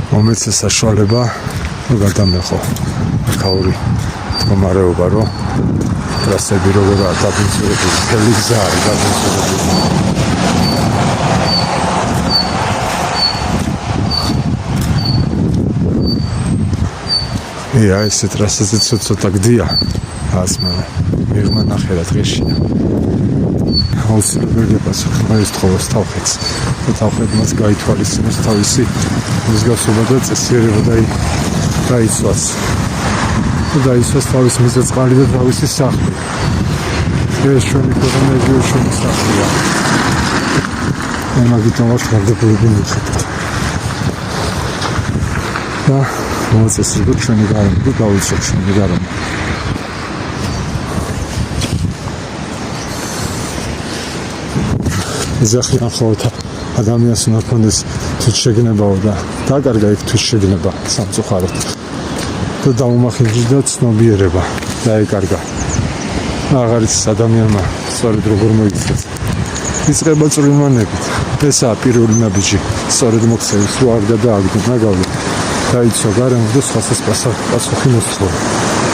მომეცეს საშუალება რომ გადამეხო აქაური მდგომარეობა, რომ ტრასები როგორაა დაბინძურებული, მთელი გზა არის დაბინძურებული. ეს ტრასაზე ცოტა გდია, ასმა მიღმა ნახე რა დღეში. აუცილებელია პასუხი ეს თხოვოს თავხეთს. თავხეთმაც გაითვალისწინოს თავისი მსგავსობა და წესიერება დაიცვას. დაიცვას თავისი მიწა-წყალი და თავისი სახლი. ეს ჩვენი ქვეყანაა, ჩვენი სახლია. მაგიტომ ვაშმარდებული მიხედავთ. და მოწესრიგოთ ჩვენი გარემო და გავიცოთ ჩვენი გარემო. ეძახი ახლა ადამიანს უნდა ჰქონდეს თვითშეგნებაო და დაკარგა იქ თვითშეგნება სამწუხაროდ და დაუმახინჯდა ცნობიერება დაეკარგა. აღარ იცის ადამიანმა სწორედ როგორ მოიქცეს. იწყება წვრილმანებით. ესაა პირველი ნაბიჯი. სწორედ მოქცევის რო არ გადააგდო ნაგავი. დაიცვა გარემო და სხვასაც პასუხი მოსთხოვა.